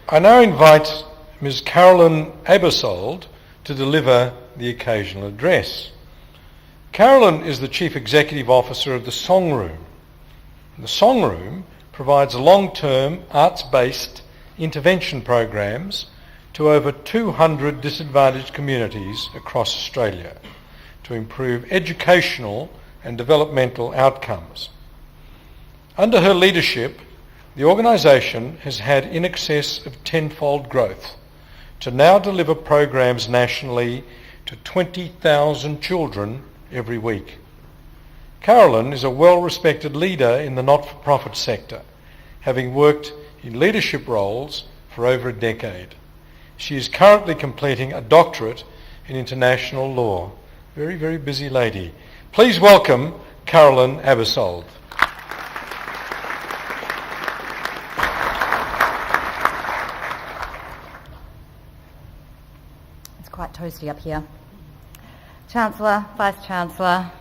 I now invite Ms. Carolyn Aebersold to deliver the Ocassional address. Carolyn is the Chief Executive Officer of the Song Room. The Song Room provides long-term arts-based intervention programs to over 200 disadvantaged communities across Australia to improve educational and developmental outcomes. Under her leadership, the organisation has had in excess of tenfold growth to now deliver programs nationally to 20,000 children every week. Carolyn is a well-respected leader in the not-for-profit sector, having worked in leadership roles for over a decade. She is currently completing a doctorate in international law. Very, very busy lady. Please welcome Carolyn Aebersold. It's quite toasty up here. Chancellor, Vice-Chancellor,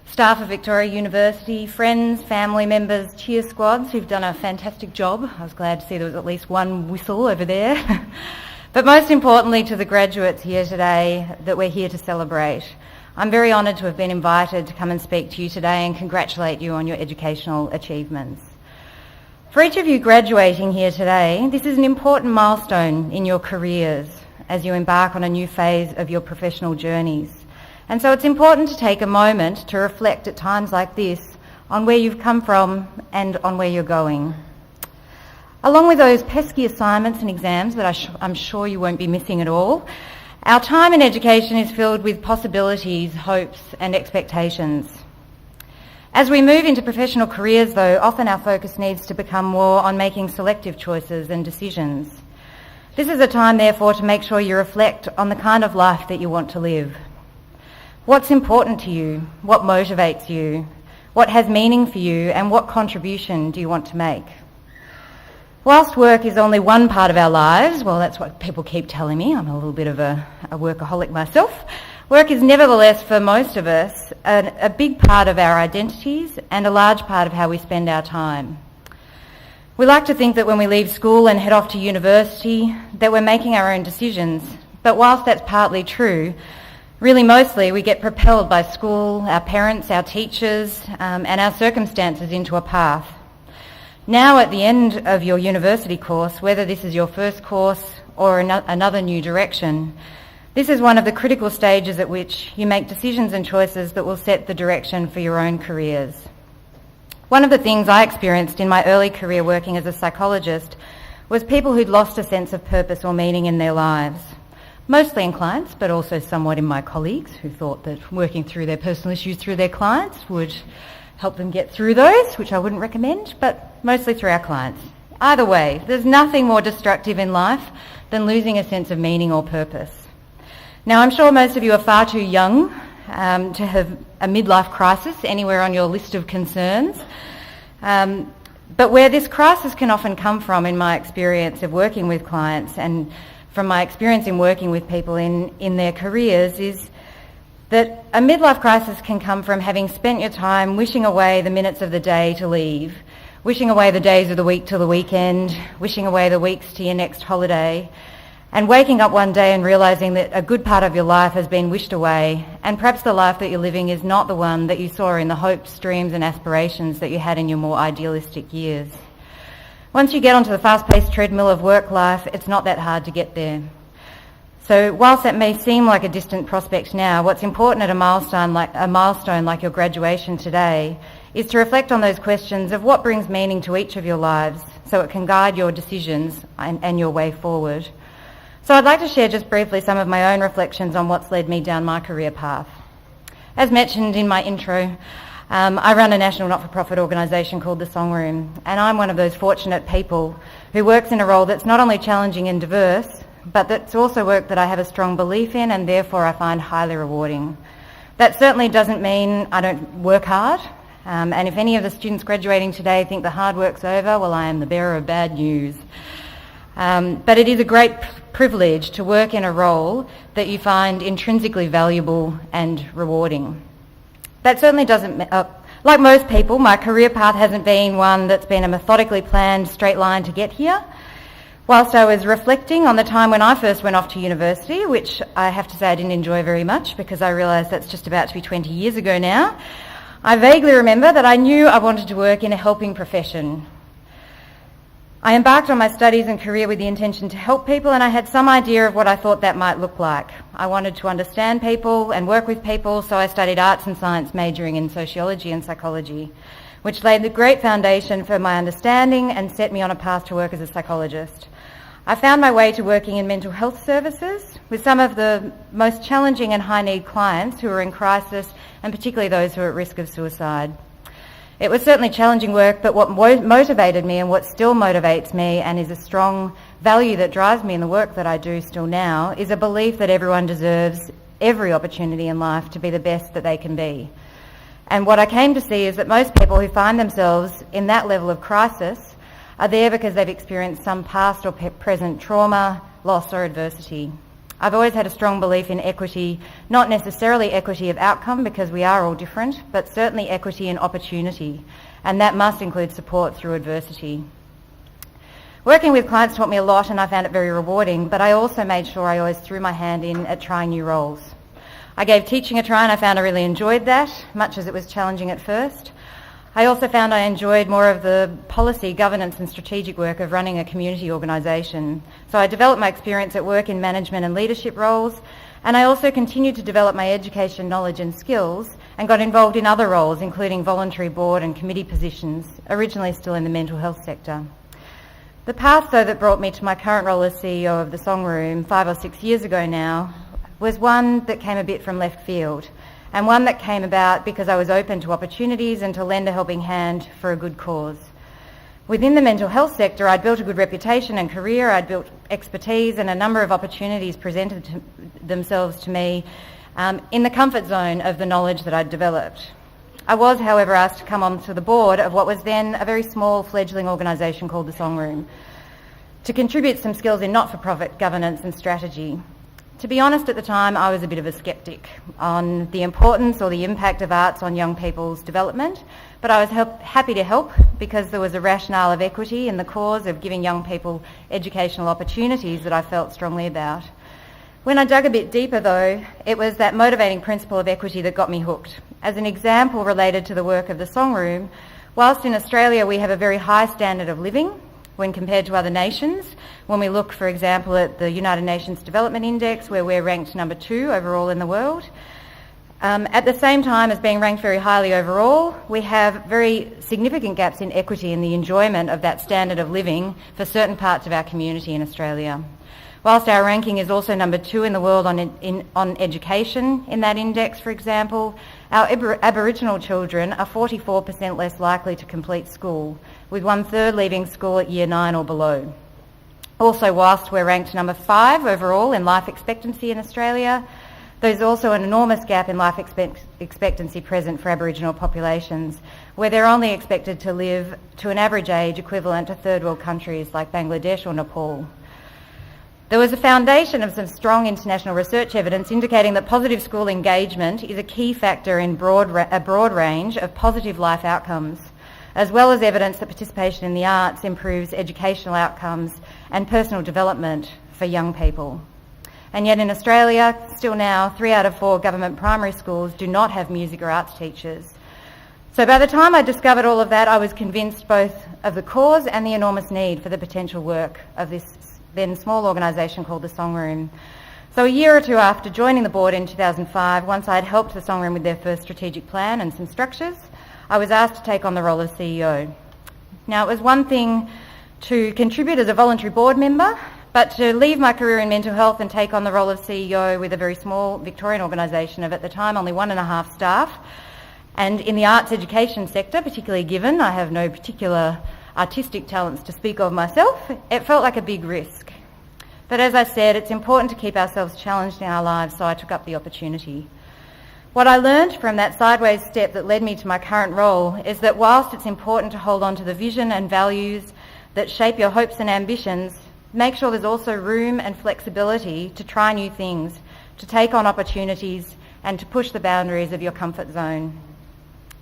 staff of Victoria University, friends, family members, cheer squads who've done a fantastic job. I was glad to see there was at least one whistle over there. But most importantly to the graduates here today that we're here to celebrate. I'm very honoured to have been invited to come and speak to you today and congratulate you on your educational achievements. For each of you graduating here today, this is an important milestone in your careers as you embark on a new phase of your professional journeys. And so it's important to take a moment to reflect at times like this on where you've come from and on where you're going. Along with those pesky assignments and exams that I'm sure you won't be missing at all, our time in education is filled with possibilities, hopes and expectations. As we move into professional careers though, often our focus needs to become more on making selective choices and decisions. This is a time therefore to make sure you reflect on the kind of life that you want to live. What's important to you? What motivates you? What has meaning for you? And what contribution do you want to make? Whilst work is only one part of our lives, well, that's what people keep telling me. I'm a little bit of a workaholic myself. Work is nevertheless, for most of us, a big part of our identities and a large part of how we spend our time. We like to think that when we leave school and head off to university, that we're making our own decisions. But whilst that's partly true, really mostly we get propelled by school, our parents, our teachers, and our circumstances into a path. Now at the end of your university course, whether this is your first course or another new direction, this is one of the critical stages at which you make decisions and choices that will set the direction for your own careers. One of the things I experienced in my early career working as a psychologist was people who'd lost a sense of purpose or meaning in their lives. Mostly in clients, but also somewhat in my colleagues who thought that working through their personal issues through their clients would help them get through those, which I wouldn't recommend, but mostly through our clients. Either way, there's nothing more destructive in life than losing a sense of meaning or purpose. Now, I'm sure most of you are far too young to have a midlife crisis anywhere on your list of concerns, but where this crisis can often come from, in my experience of working with clients and from my experience in working with people in their careers, is that a midlife crisis can come from having spent your time wishing away the minutes of the day to leave, wishing away the days of the week till the weekend, wishing away the weeks to your next holiday, and waking up one day and realising that a good part of your life has been wished away, and perhaps the life that you're living is not the one that you saw in the hopes, dreams and aspirations that you had in your more idealistic years. Once you get onto the fast-paced treadmill of work life, it's not that hard to get there. So whilst that may seem like a distant prospect now, what's important at a milestone like your graduation today is to reflect on those questions of what brings meaning to each of your lives so it can guide your decisions and your way forward. So I'd like to share just briefly some of my own reflections on what's led me down my career path. As mentioned in my intro, I run a national not-for-profit organisation called the Song Room, and I'm one of those fortunate people who works in a role that's not only challenging and diverse, but that's also work that I have a strong belief in and therefore I find highly rewarding. That certainly doesn't mean I don't work hard, and if any of the students graduating today think the hard work's over, well, I am the bearer of bad news. But it is a great privilege to work in a role that you find intrinsically valuable and rewarding. That certainly doesn't, like most people, my career path hasn't been one that's been a methodically planned straight line to get here. Whilst I was reflecting on the time when I first went off to university, which I have to say I didn't enjoy very much because I realised that's just about to be 20 years ago now, I vaguely remember that I knew I wanted to work in a helping profession. I embarked on my studies and career with the intention to help people, and I had some idea of what I thought that might look like. I wanted to understand people and work with people, so I studied arts and science, majoring in sociology and psychology, which laid the great foundation for my understanding and set me on a path to work as a psychologist. I found my way to working in mental health services with some of the most challenging and high-need clients who were in crisis, and particularly those who are at risk of suicide. It was certainly challenging work, but what motivated me and what still motivates me and is a strong value that drives me in the work that I do still now is a belief that everyone deserves every opportunity in life to be the best that they can be. And what I came to see is that most people who find themselves in that level of crisis are there because they've experienced some past or present trauma, loss or adversity. I've always had a strong belief in equity, not necessarily equity of outcome because we are all different, but certainly equity in opportunity, and that must include support through adversity. Working with clients taught me a lot and I found it very rewarding, but I also made sure I always threw my hand in at trying new roles. I gave teaching a try and I found I really enjoyed that, much as it was challenging at first. I also found I enjoyed more of the policy, governance and strategic work of running a community organisation. So I developed my experience at work in management and leadership roles, and I also continued to develop my education knowledge and skills and got involved in other roles, including voluntary board and committee positions, originally still in the mental health sector. The path, though, that brought me to my current role as CEO of the Song Room 5 or 6 years ago now was one that came a bit from left field, and one that came about because I was open to opportunities and to lend a helping hand for a good cause. Within the mental health sector, I'd built a good reputation and career, I'd built expertise, and a number of opportunities presented themselves to me in the comfort zone of the knowledge that I'd developed. I was, however, asked to come onto the board of what was then a very small fledgling organisation called the Song Room, to contribute some skills in not-for-profit governance and strategy. To be honest, at the time, I was a bit of a sceptic on the importance or the impact of arts on young people's development, but I was happy to help because there was a rationale of equity in the cause of giving young people educational opportunities that I felt strongly about. When I dug a bit deeper, though, it was that motivating principle of equity that got me hooked. As an example related to the work of the Song Room, whilst in Australia we have a very high standard of living, when compared to other nations. When we look, for example, at the United Nations Development Index, where we're ranked number 2 overall in the world. At the same time as being ranked very highly overall, we have very significant gaps in equity in the enjoyment of that standard of living for certain parts of our community in Australia. Whilst our ranking is also number 2 in the world on education in that index, for example, our Aboriginal children are 44% less likely to complete school, with 1/3 leaving school at year 9 or below. Also, whilst we're ranked number 5 overall in life expectancy in Australia, there's also an enormous gap in life expectancy present for Aboriginal populations, where they're only expected to live to an average age equivalent to third world countries like Bangladesh or Nepal. There was a foundation of some strong international research evidence indicating that positive school engagement is a key factor in a broad range of positive life outcomes, as well as evidence that participation in the arts improves educational outcomes and personal development for young people. And yet in Australia, still now, 3 out of 4 government primary schools do not have music or arts teachers. So by the time I discovered all of that, I was convinced both of the cause and the enormous need for the potential work of this then small organisation called the Song Room. So a year or two after joining the board in 2005, once I'd helped the Song Room with their first strategic plan and some structures, I was asked to take on the role of CEO. Now, it was one thing to contribute as a voluntary board member, but to leave my career in mental health and take on the role of CEO with a very small Victorian organisation of, at the time, only 1.5 staff, and in the arts education sector, particularly given I have no particular artistic talents to speak of myself, it felt like a big risk. But as I said, it's important to keep ourselves challenged in our lives, so I took up the opportunity. What I learned from that sideways step that led me to my current role is that whilst it's important to hold on to the vision and values that shape your hopes and ambitions, make sure there's also room and flexibility to try new things, to take on opportunities and to push the boundaries of your comfort zone.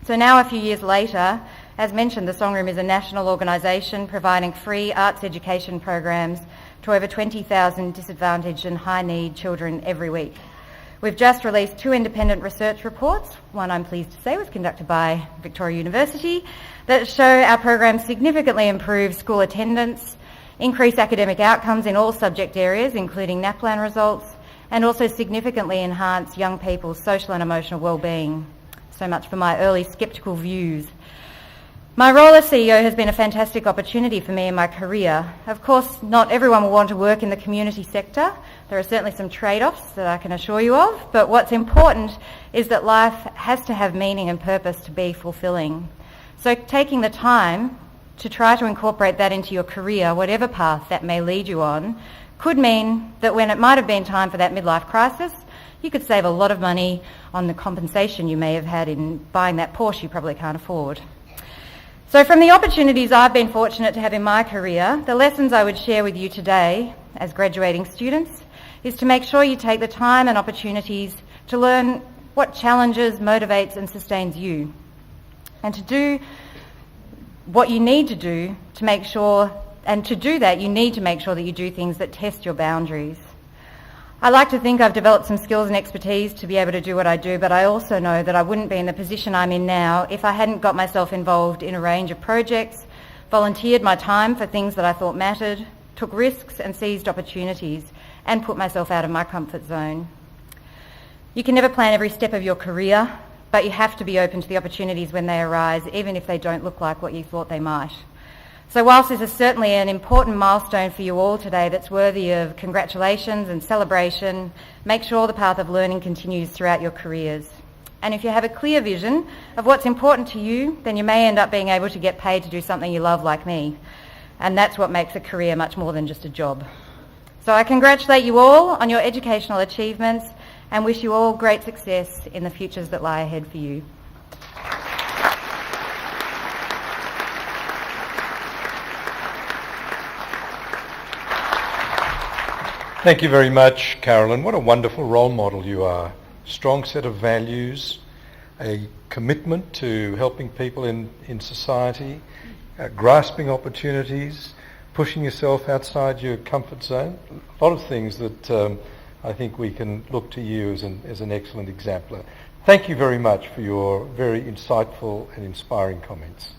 So now, a few years later, As mentioned, the Song Room is a national organisation providing free arts education programs to over 20,000 disadvantaged and high-need children every week. We've just released 2 independent research reports. One, I'm pleased to say, was conducted by Victoria University, that show our programs significantly improve school attendance, increase academic outcomes in all subject areas, including NAPLAN results, and also significantly enhance young people's social and emotional well-being. So much for my early sceptical views. My role as CEO has been a fantastic opportunity for me in my career. Of course, not everyone will want to work in the community sector. There are certainly some trade-offs that I can assure you of, but what's important is that life has to have meaning and purpose to be fulfilling. So taking the time to try to incorporate that into your career, whatever path that may lead you on, could mean that when it might have been time for that midlife crisis, you could save a lot of money on the compensation you may have had in buying that Porsche you probably can't afford. So from the opportunities I've been fortunate to have in my career, the lessons I would share with you today as graduating students is to make sure you take the time and opportunities to learn what challenges, motivates and sustains you, and to do what you need to do to make sure, and to do that you need to make sure that you do things that test your boundaries. I like to think I've developed some skills and expertise to be able to do what I do, but I also know that I wouldn't be in the position I'm in now if I hadn't got myself involved in a range of projects, volunteered my time for things that I thought mattered, took risks and seized opportunities, and put myself out of my comfort zone. You can never plan every step of your career, but you have to be open to the opportunities when they arise, even if they don't look like what you thought they might. So whilst this is certainly an important milestone for you all today that's worthy of congratulations and celebration, make sure the path of learning continues throughout your careers. And if you have a clear vision of what's important to you, then you may end up being able to get paid to do something you love like me. And that's what makes a career much more than just a job. So I congratulate you all on your educational achievements and wish you all great success in the futures that lie ahead for you. Thank you very much, Carolyn. What a wonderful role model you are. Strong set of values, a commitment to helping people in society, grasping opportunities, pushing yourself outside your comfort zone. A lot of things that I think we can look to you as an excellent exemplar. Thank you very much for your very insightful and inspiring comments.